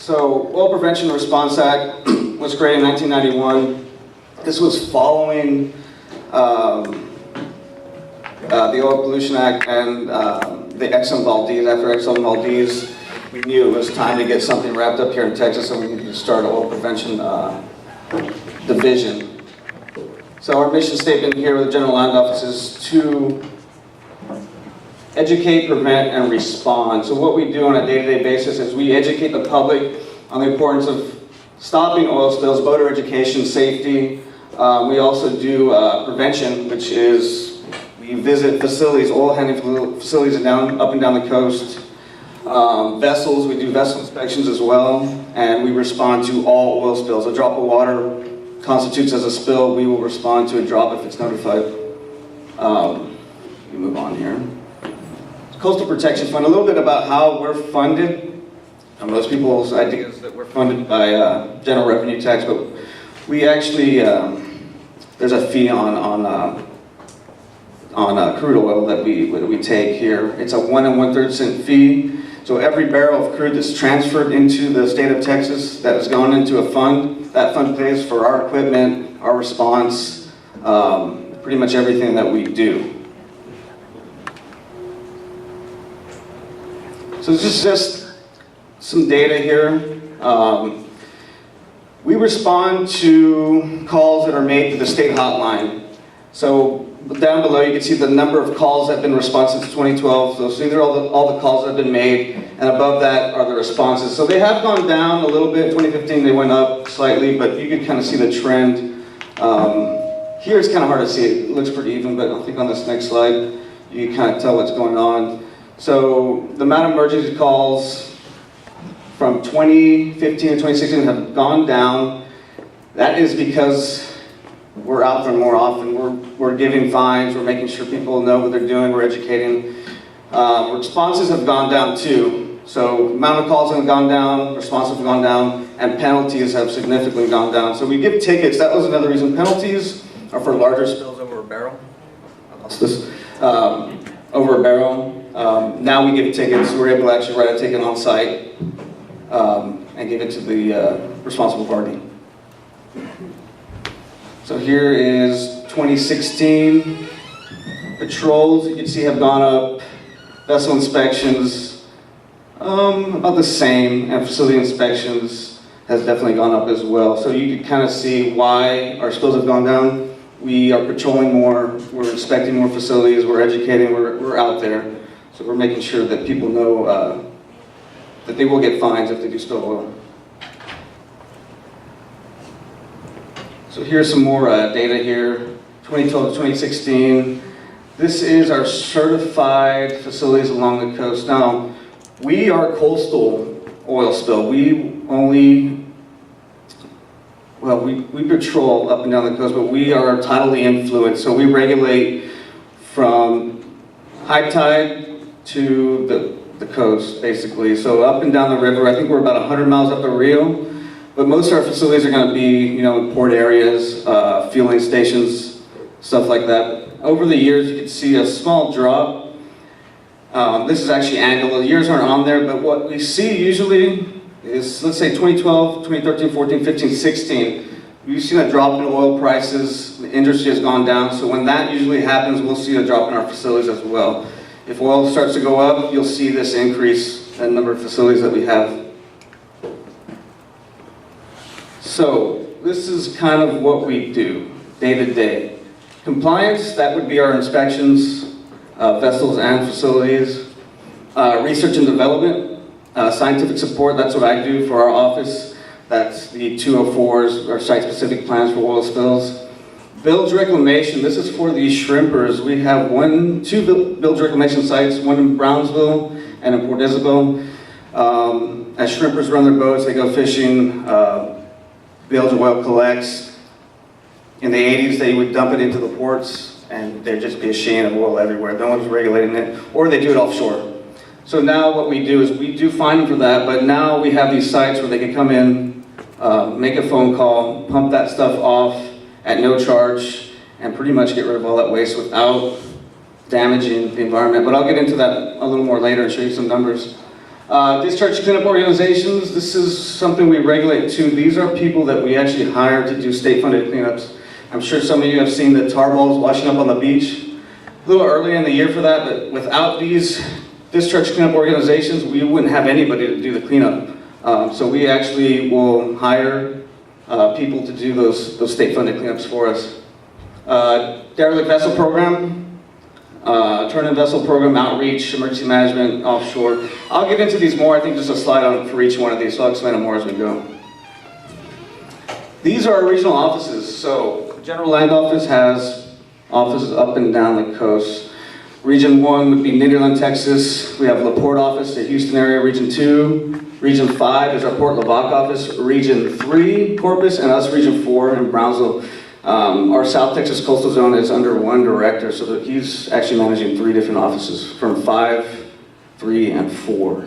So, Oil Prevention and Response Act was created in 1991. This was following the Oil Pollution Act and the Exxon Valdez. After Exxon Valdez, we knew it was time to get something wrapped up here in Texas, and we needed to start an oil prevention division. So our mission statement here with the General Land Office is to educate, prevent, and respond. So what we do on a day-to-day basis is we educate the public on the importance of stopping oil spills, boater education, safety. We also do prevention, which is we visit facilities, oil handling facilities up and down the coast. Vessels, we do vessel inspections as well, and we respond to all oil spills. A drop of water constitutes as a spill. We will respond to a drop if it's notified. We move on here. Coastal Protection Fund, a little bit about how we're funded. Most people's idea is that we're funded by general revenue tax, but we actually, there's a fee on crude oil that we take here. It's a 1 1/3 cent fee. So every barrel of crude that's transferred into the state of Texas that has gone into a fund, that fund pays for our equipment, our response, pretty much everything that we do. So this is just some data here. We respond to calls that are made to the state hotline. So down below you can see the number of calls that have been responded since 2012. So these are all the calls that have been made, and above that are the responses. So they have gone down a little bit. 2015 they went up slightly, but you can kind of see the trend. Here it's kind of hard to see. It looks pretty even, but I think on this next slide you can kind of tell what's going on. So the amount of emergency calls from 2015 to 2016 have gone down. That is because we're out there more often. We're giving fines. We're making sure people know what they're doing. We're educating. Responses have gone down too. So amount of calls have gone down, responses have gone down, and penalties have significantly gone down. So we give tickets. That was another reason. Penalties are for larger spills over a barrel. I lost this. Over a barrel. Now we give tickets. We're able to actually write a ticket on site and give it to the responsible party. So here is 2016. Patrols, you can see, have gone up. Vessel inspections, about the same. And facility inspections has definitely gone up as well. So you can kind of see why our spills have gone down. We are patrolling more, we're inspecting more facilities, we're educating, we're out there. So we're making sure that people know that they will get fines if they do spill oil. So here's some more data here, 2012 to 2016. This is our certified facilities along the coast. Now, we are coastal oil spill. We only, well, we patrol up and down the coast, but we are tidally influenced. So we regulate from high tide to the coast, basically. So up and down the river, I think we're about 100 miles up the Rio. But most of our facilities are going to be, in port areas, fueling stations, stuff like that. Over the years, you can see a small drop. This is actually annual. The years aren't on there, but what we see usually is, let's say 2012, 2013, 14, 15, 16. We've seen a drop in oil prices. The industry has gone down. So when that usually happens, we'll see a drop in our facilities as well. If oil starts to go up, you'll see this increase in the number of facilities that we have. So this is kind of what we do day to day. Compliance, that would be our inspections, vessels and facilities. Research and development, scientific support, that's what I do for our office. That's the 204s, our site-specific plans for oil spills. Bilge reclamation, this is for the shrimpers. We have two bilge reclamation sites, one in Brownsville and in Port Isabel. As shrimpers run their boats, they go fishing, bilge oil collects. In the 80s, they would dump it into the ports, and there'd just be a sheen of oil everywhere. No one's regulating it, or they do it offshore. So now what we do is we do fine them for that, but now we have these sites where they can come in, make a phone call, pump that stuff off at no charge, and pretty much get rid of all that waste without damaging the environment. But I'll get into that a little more later and show you some numbers. Discharge cleanup organizations, this is something we regulate too. These are people that we actually hire to do state-funded cleanups. I'm sure some of you have seen the tar balls washing up on the beach. A little early in the year for that, but without these discharge cleanup organizations, we wouldn't have anybody to do the cleanup. So we actually will hire people to do those state-funded cleanups for us. Derelict vessel program. Turn-in vessel program, outreach, emergency management, offshore. I'll get into these more. I think just a slide on for each one of these, so I'll explain them more as we go. These are our regional offices. So, General Land Office has offices up and down the coast. Region 1 would be Nederland, Texas. We have LaPorte office, the Houston area. Region 2. Region 5 is our Port Lavaca office. Region 3, Corpus, and us, Region 4 in Brownsville. Our South Texas Coastal Zone is under one director, so that he's actually managing 3 different offices, from 5, 3, and 4.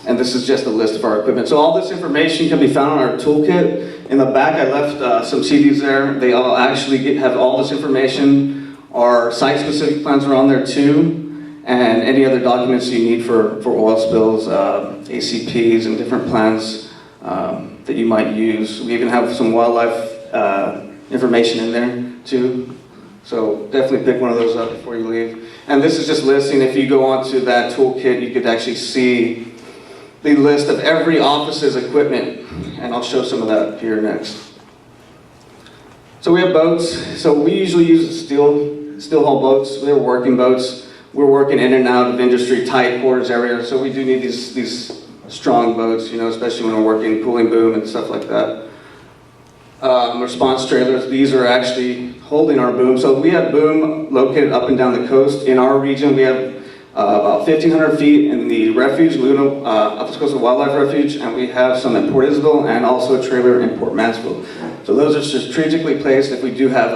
And this is just a list of our equipment. So all this information can be found on our toolkit. In the back, I left some CDs there. They all actually have all this information. Our site-specific plans are on there too, and any other documents you need for oil spills, ACPs, and different plans that you might use. We even have some wildlife information in there too. So definitely pick one of those up before you leave. And this is just listing. If you go onto that toolkit, you could actually see the list of every office's equipment. And I'll show some of that here next. So we have boats. So we usually use steel hull boats. They're working boats. We're working in and out of industry, tight quarters area. So we do need these strong boats, you know, especially when we're working pulling boom and stuff like that. Response trailers, these are actually holding our boom. So we have boom located up and down the coast. In our region, we have about 1,500 feet in the refuge, Luna, up the coast of Wildlife Refuge, and we have some in Port Isabel and also a trailer in Port Mansfield. So those are strategically placed if we do have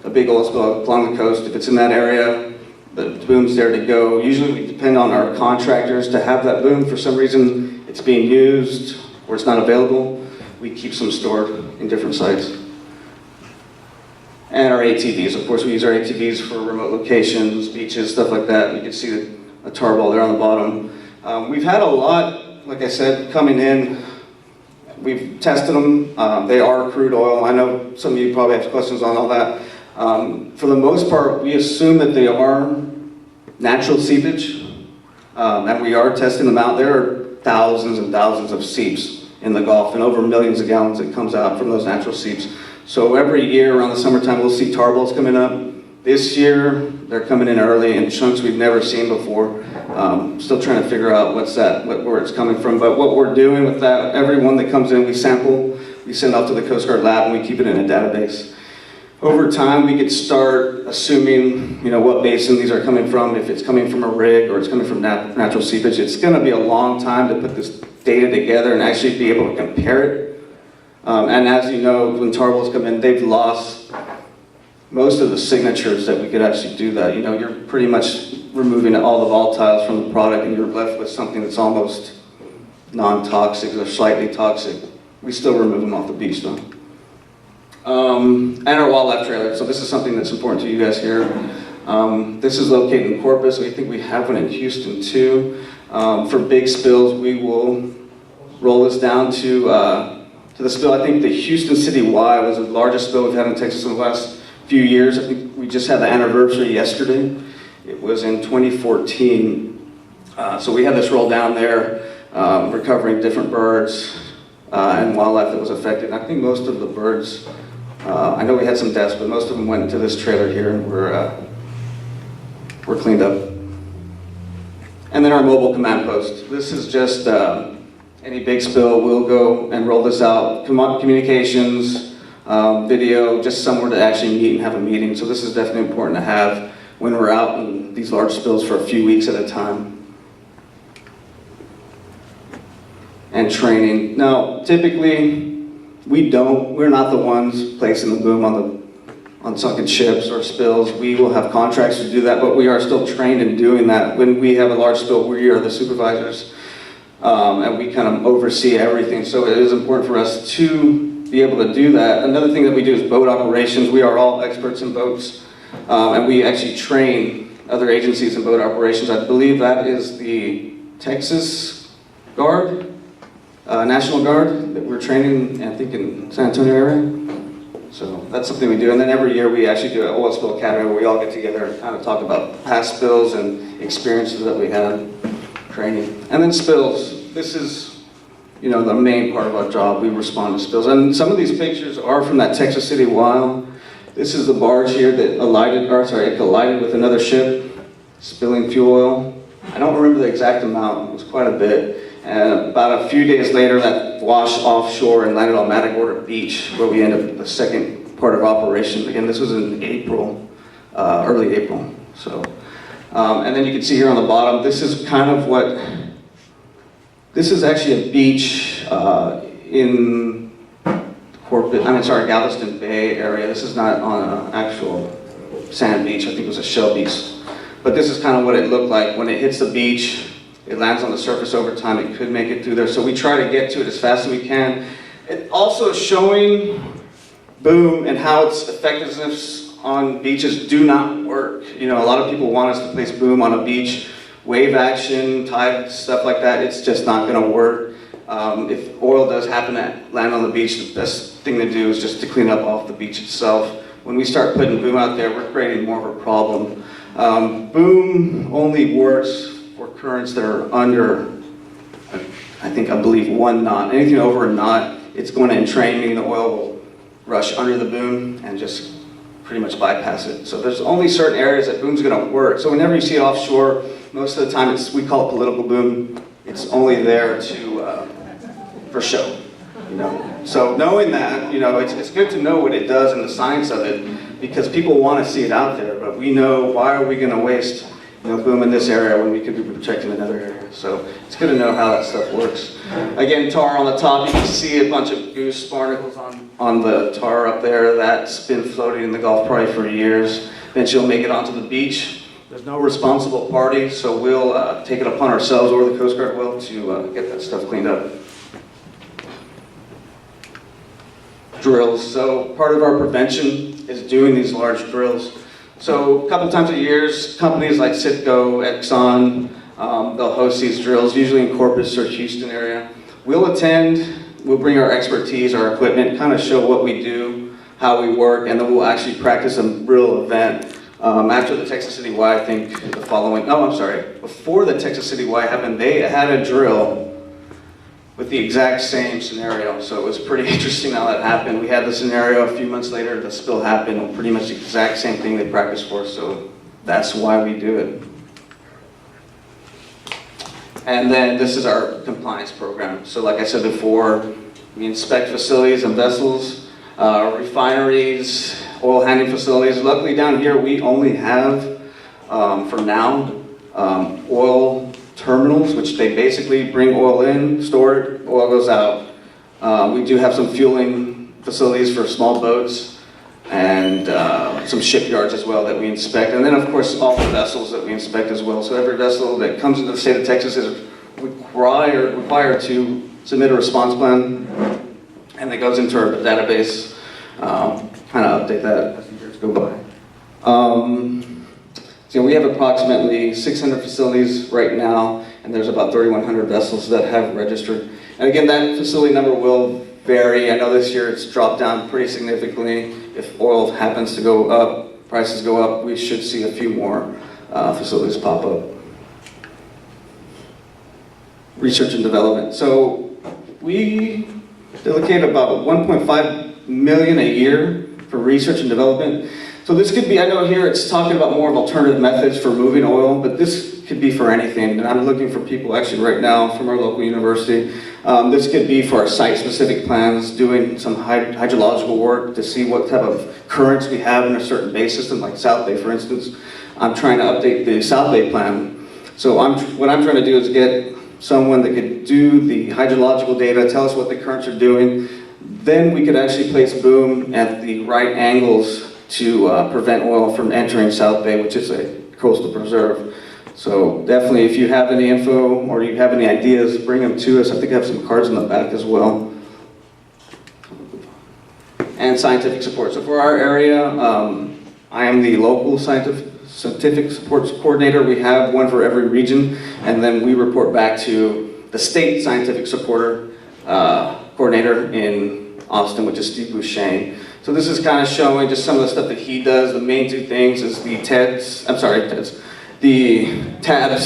a big oil spill along the coast. If it's in that area, the boom's there to go. Usually we depend on our contractors to have that boom. For some reason, it's being used or it's not available. We keep some stored in different sites. And our ATVs, of course, we use our ATVs for remote locations, beaches, stuff like that. You can see a tar ball there on the bottom. We've had a lot, like I said, coming in. We've tested them. They are crude oil. I know some of you probably have questions on all that. For the most part, we assume that they are natural seepage, and we are testing them out. There are thousands and thousands of seeps in the Gulf, and over millions of gallons that comes out from those natural seeps. So every year around the summertime, we'll see tar balls coming up. This year, they're coming in early in chunks we've never seen before. Still trying to figure out where it's coming from. But what we're doing with that, every one that comes in, we sample, we send off to the Coast Guard lab, and we keep it in a database. Over time, we could start assuming, you know, what basin these are coming from, if it's coming from a rig or it's coming from natural seepage. It's going to be a long time to put this data together and actually be able to compare it. And as you know, when tar balls come in, they've lost most of the signatures that we could actually do that. You know, you're pretty much removing all the volatiles from the product and you're left with something that's almost non-toxic or slightly toxic. We still remove them off the beach though. And our wildlife trailer. So this is something that's important to you guys here. This is located in Corpus. We think we have one in Houston too. For big spills, we will roll this down to the spill. I think the Houston City Y was the largest spill we've had in Texas in the last few years. I think we just had the anniversary yesterday. It was in 2014. So we had this roll down there, recovering different birds and wildlife that was affected. I think most of the birds, I know we had some deaths, but most of them went into this trailer here and were cleaned up. And then our mobile command post. This is just any big spill, we'll go and roll this out. Communications, video, just somewhere to actually meet and have a meeting. So this is definitely important to have when we're out in these large spills for a few weeks at a time. And training. Now, typically, we're not the ones placing the boom on sunken ships or spills. We will have contracts to do that, but we are still trained in doing that. When we have a large spill, we are the supervisors, and we kind of oversee everything. So it is important for us to be able to do that. Another thing that we do is boat operations. We are all experts in boats, and we actually train other agencies and boat operations. I believe that is the Texas Guard, National Guard, that we're training, I think, in San Antonio area. So that's something we do. And then every year we actually do an oil spill academy where we all get together and kind of talk about past spills and experiences that we had, training. And then spills. This is, you know, the main part of our job. We respond to spills. And some of these pictures are from that Texas City while. This is the barge here that it collided with another ship, spilling fuel oil. I don't remember the exact amount. It was quite a bit. And about a few days later, that washed offshore and landed on Matagorda Beach, where we ended up the second part of operation. Again, this was in April, early April. So, and then you can see here on the bottom, this is kind of what, this is actually a beach in Galveston Bay area. This is not on an actual sand beach. I think it was a shell beach. But this is kind of what it looked like when it hits the beach. It lands on the surface over time. It could make it through there. So we try to get to it as fast as we can. It also showing boom and how its effectiveness on beaches do not work. You know, a lot of people want us to place boom on a beach, wave action, tide, stuff like that. It's just not going to work. If oil does happen to land on the beach, the best thing to do is just to clean up off the beach itself. When we start putting boom out there, we're creating more of a problem. Boom only works for currents that are under, I believe 1 knot. Anything over a knot, it's going to entrain, meaning the oil will rush under the boom and just pretty much bypass it. So there's only certain areas that boom's going to work. So whenever you see it offshore, most of the time we call it political boom. It's only there for show, you know. So knowing that, you know, it's good to know what it does and the science of it, because people want to see it out there. But we know, why are we going to waste, you know, boom in this area when we could be protecting another area? So it's good to know how that stuff works. Again, tar on the top, you can see a bunch of goose barnacles on the tar up there. That's been floating in the Gulf probably for years. Eventually it'll make it onto the beach. There's no responsible party, so we'll take it upon ourselves, or the Coast Guard will, to get that stuff cleaned up. Drills. So part of our prevention is doing these large drills. So a couple times a year, companies like Citgo, Exxon, they'll host these drills, usually in Corpus or Houston area. We'll attend, we'll bring our expertise, our equipment, kind of show what we do, how we work, and then we'll actually practice a real event. After the Texas City Y, I think before the Texas City Y happened, they had a drill with the exact same scenario. So it was pretty interesting how that happened. We had the scenario, a few months later, the spill happened, pretty much the exact same thing they practiced for, so that's why we do it. And then this is our compliance program. So like I said before, we inspect facilities and vessels, refineries, oil handling facilities. Luckily down here we only have, for now, oil terminals, which they basically bring oil in, store it, oil goes out. We do have some fueling facilities for small boats and some shipyards as well that we inspect. And then of course all the vessels that we inspect as well. So every vessel that comes into the state of Texas is required to submit a response plan, and it goes into our database, kind of update that as the years go by. So we have approximately 600 facilities right now, and there's about 3,100 vessels that have registered. And again, that facility number will vary. I know this year it's dropped down pretty significantly. If oil happens to go up, prices go up, we should see a few more facilities pop up. Research and development. So we dedicate about $1.5 million a year for research and development. So this could be, I know here it's talking about more of alternative methods for moving oil, but this could be for anything. And I'm looking for people actually right now from our local university. This could be for our site-specific plans, doing some hydrological work to see what type of currents we have in a certain bay system, like South Bay, for instance. I'm trying to update the South Bay plan. So what I'm trying to do is get someone that could do the hydrological data, tell us what the currents are doing. Then we could actually place boom at the right angles to prevent oil from entering South Bay, which is a coastal preserve. So definitely, if you have any info or you have any ideas, bring them to us. I think I have some cards in the back as well. And scientific support. So for our area, I am the local scientific scientific supports coordinator. We have one for every region, and then we report back to the state scientific supporter coordinator in Austin, which is Steve Bouchane. So this is kind of showing just some of the stuff that he does. The main two things is the tabs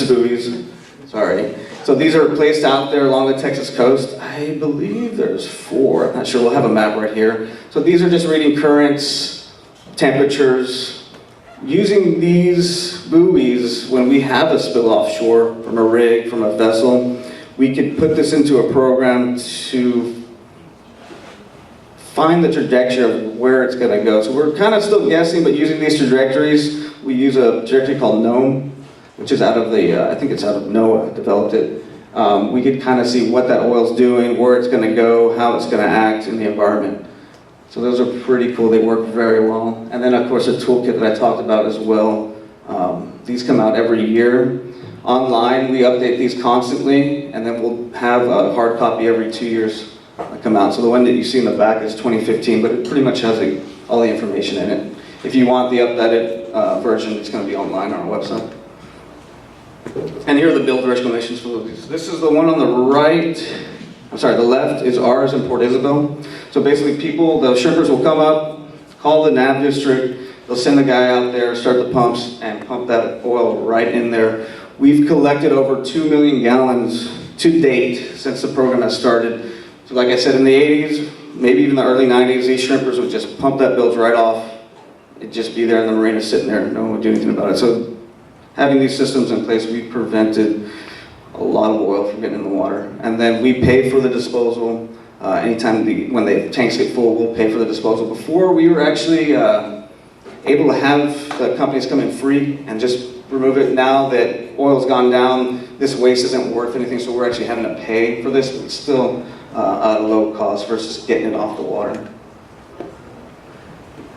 buoys, sorry. So these are placed out there along the Texas coast. I believe there's 4, I'm not sure, we'll have a map right here. So these are just reading currents, temperatures. Using these buoys, when we have a spill offshore from a rig, from a vessel, we could put this into a program to find the trajectory of where it's going to go. So we're kind of still guessing, but using these trajectories, we use a trajectory called GNOME, which is out of the, I think it's out of NOAA, developed it. We could kind of see what that oil's doing, where it's going to go, how it's going to act in the environment. So those are pretty cool, they work very well. And then of course a toolkit that I talked about as well. These come out every year. Online, we update these constantly, and then we'll have a hard copy every 2 years that come out. So the one that you see in the back is 2015, but it pretty much has all the information in it. If you want the updated version, it's going to be online on our website. And here are the build recommendations for these. This is the one on the right, the left is ours in Port Isabel. So basically the shrimpers will come up, call the nav district, they'll send a guy out there, start the pumps, and pump that oil right in there. We've collected over 2 million gallons to date since the program has started. So like I said, in the 80s, maybe even the early 90s, these shrimpers would just pump that bilge right off. It'd just be there in the marina sitting there, no one would do anything about it. So having these systems in place, we prevented a lot of oil from getting in the water. And then we pay for the disposal. Anytime when the tanks get full, we'll pay for the disposal. Before, we were actually able to have the companies come in free and just remove it. Now that oil's gone down, this waste isn't worth anything, so we're actually having to pay for this, but it's still at a low cost versus getting it off the water.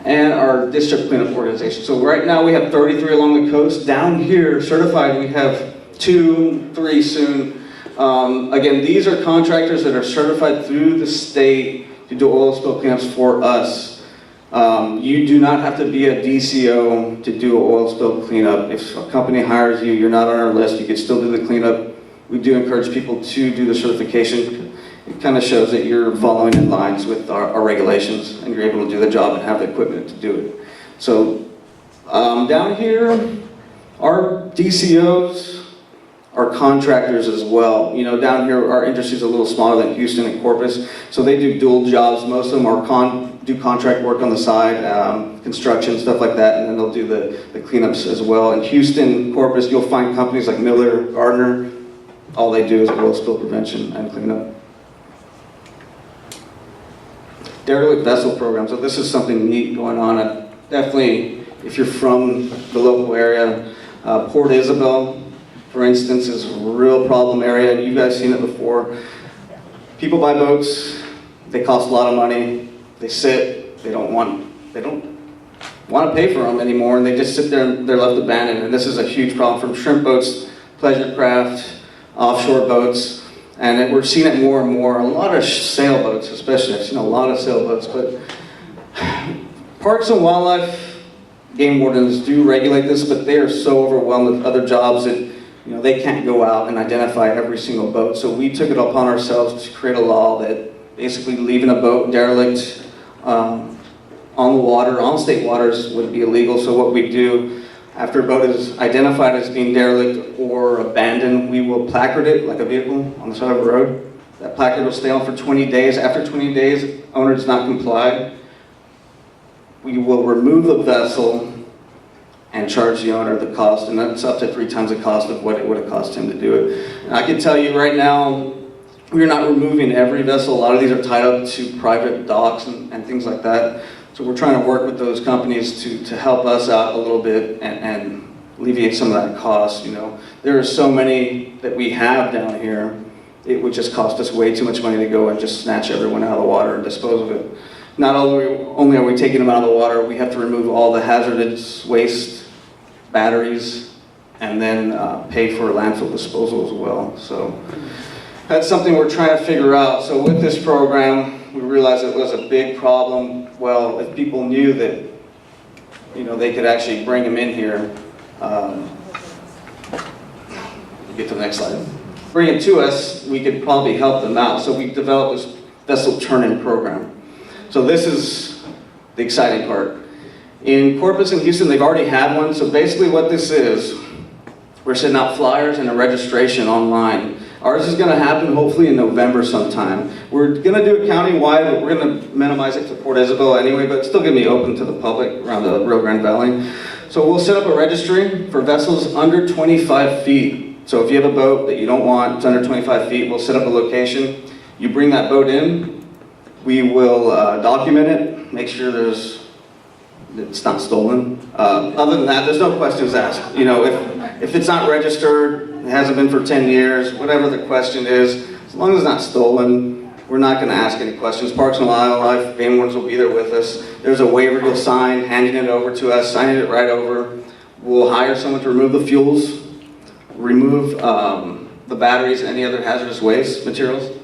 And our district cleanup organization. So right now we have 33 along the coast. Down here, certified, we have 2, 3 soon. Again, these are contractors that are certified through the state to do oil spill cleanups for us. You do not have to be a DCO to do an oil spill cleanup. If a company hires you, you're not on our list, you can still do the cleanup. We do encourage people to do the certification. It kind of shows that you're following in lines with our regulations and you're able to do the job and have the equipment to do it. So down here, our DCOs are contractors as well. You know, down here our industry is a little smaller than Houston and Corpus, so they do dual jobs. Most of them are do contract work on the side, construction, stuff like that, and then they'll do the cleanups as well. In Houston, Corpus, you'll find companies like Miller, Gardner, all they do is oil spill prevention and cleanup. Derelict vessel program. So this is something neat going on. Definitely, if you're from the local area, Port Isabel, for instance, is a real problem area. You guys seen it before. People buy boats. They cost a lot of money. They sit. They don't want to pay for them anymore, and they just sit there and they're left abandoned. And this is a huge problem from shrimp boats, pleasure craft, offshore boats. And we're seeing it more and more. A lot of sailboats, especially. I've seen a lot of sailboats. But Parks and Wildlife game wardens do regulate this, but they are so overwhelmed with other jobs that they can't go out and identify every single boat. So we took it upon ourselves to create a law that basically leaving a boat derelict on the water, on state waters, would be illegal. So what we do, after a boat is identified as being derelict or abandoned, we will placard it like a vehicle on the side of the road. That placard will stay on for 20 days. After 20 days, owner does not comply, we will remove the vessel and charge the owner the cost, and that's up to 3 times the cost of what it would have cost him to do it. And I can tell you right now, we're not removing every vessel. A lot of these are tied up to private docks and things like that. So we're trying to work with those companies to help us out a little bit and alleviate some of that cost. There are so many that we have down here, it would just cost us way too much money to go and just snatch everyone out of the water and dispose of it. Not only are we taking them out of the water, we have to remove all the hazardous waste, batteries, and then pay for landfill disposal as well. So that's something we're trying to figure out. So with this program, we realized it was a big problem. Well, if people knew that, they could actually bring them in here Get to the next slide. Bring it to us, we could probably help them out. So we developed this vessel turn-in program. So this is the exciting part. In Corpus and Houston, they've already had one. So basically what this is, we're sending out flyers and a registration online. Ours is gonna happen hopefully in November sometime. We're gonna do it countywide, but we're gonna minimize it to Port Isabel anyway, but it's still gonna be open to the public around the Rio Grande Valley. So we'll set up a registry for vessels under 25 feet. So if you have a boat that you don't want, it's under 25 feet, we'll set up a location. You bring that boat in, we will document it, make sure it's not stolen. Other than that, there's no questions asked. You know, if it's not registered, it hasn't been for 10 years, whatever the question is, as long as it's not stolen, we're not going to ask any questions. Parks and Wildlife, game wardens will be there with us. There's a waiver you'll sign, handing it over to us, signing it right over. We'll hire someone to remove the fuels, remove the batteries and any other hazardous waste materials,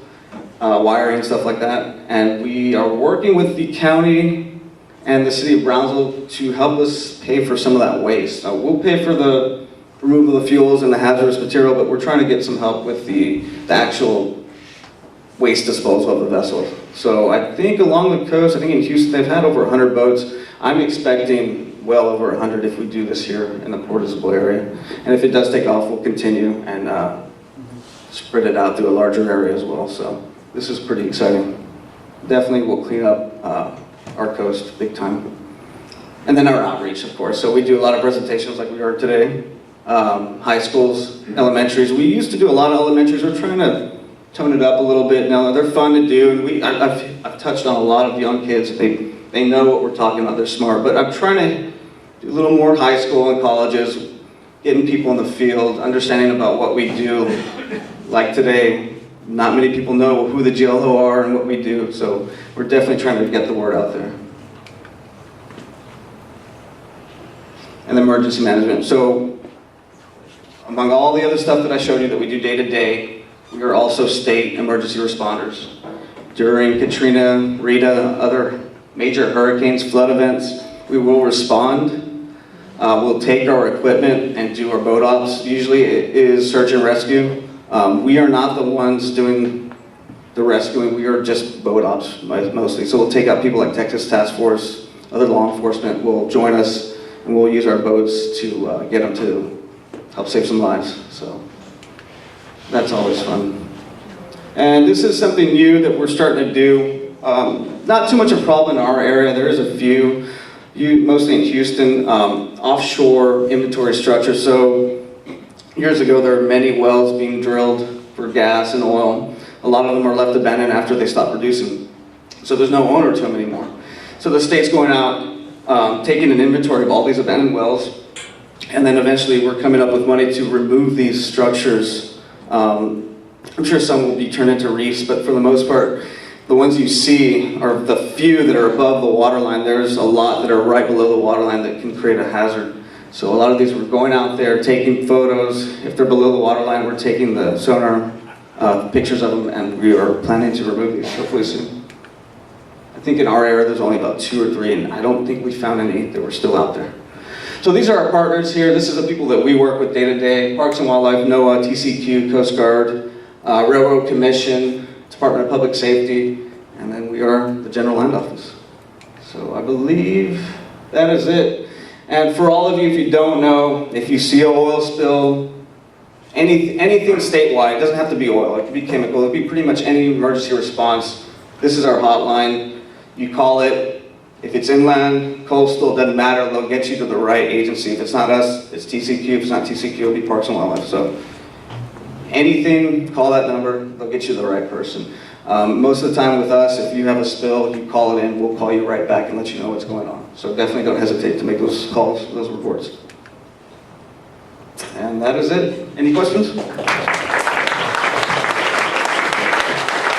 wiring, stuff like that. And we are working with the county and the city of Brownsville to help us pay for some of that waste. We'll pay for the removal of the fuels and the hazardous material, but we're trying to get some help with the actual waste disposal of the vessel. So I think along the coast, I think in Houston, they've had over 100 boats. I'm expecting well over 100 if we do this here in the Port Isabel area. And if it does take off, we'll continue and spread it out through a larger area as well. So this is pretty exciting. Definitely will clean up our coast big time. And then our outreach, of course. So we do a lot of presentations like we are today. High schools, elementaries. We used to do a lot of elementaries. We're trying to tone it up a little bit now. They're fun to do. And I've touched on a lot of young kids. They know what we're talking about. They're smart. But I'm trying to do a little more high school and colleges, getting people in the field, understanding about what we do. Like today, not many people know who the GLO are and what we do. So we're definitely trying to get the word out there. And emergency management. So among all the other stuff that I showed you that we do day to day, we are also state emergency responders. During Katrina, Rita, other major hurricanes, flood events, we will respond. We'll take our equipment and do our boat ops. Usually it is search and rescue. We are not the ones doing the rescuing, we are just boat ops mostly. So we'll take out people like Texas Task Force, other law enforcement will join us, and we'll use our boats to get them to help save some lives. So that's always fun. And this is something new that we're starting to do. Not too much a problem in our area. There is a few, mostly in Houston, offshore inventory structures. So years ago, there were many wells being drilled for gas and oil. A lot of them are left abandoned after they stop producing. So there's no owner to them anymore. So the state's going out, taking an inventory of all these abandoned wells, and then eventually we're coming up with money to remove these structures. I'm sure some will be turned into reefs, but for the most part, the ones you see are the few that are above the waterline. There's a lot that are right below the waterline that can create a hazard. So a lot of these, we're going out there, taking photos. If they're below the waterline, we're taking the sonar pictures of them, and we are planning to remove these hopefully soon. I think in our area, there's only about 2 or 3, and I don't think we found any that were still out there. So these are our partners here. This is the people that we work with day to day. Parks and Wildlife, NOAA, TCQ, Coast Guard, Railroad Commission, Department of Public Safety, and then we are the General Land Office. So I believe that is it. And for all of you, if you don't know, if you see an oil spill, anything statewide, it doesn't have to be oil, it could be chemical, it could be pretty much any emergency response. This is our hotline. You call it. If it's inland, coastal, doesn't matter, they'll get you to the right agency. If it's not us, it's TCQ. If it's not TCQ, it'll be Parks and Wildlife. So anything, call that number, they'll get you the right person. Most of the time with us, if you have a spill, you call it in, we'll call you right back and let you know what's going on. So definitely don't hesitate to make those calls, those reports. And that is it. Any questions?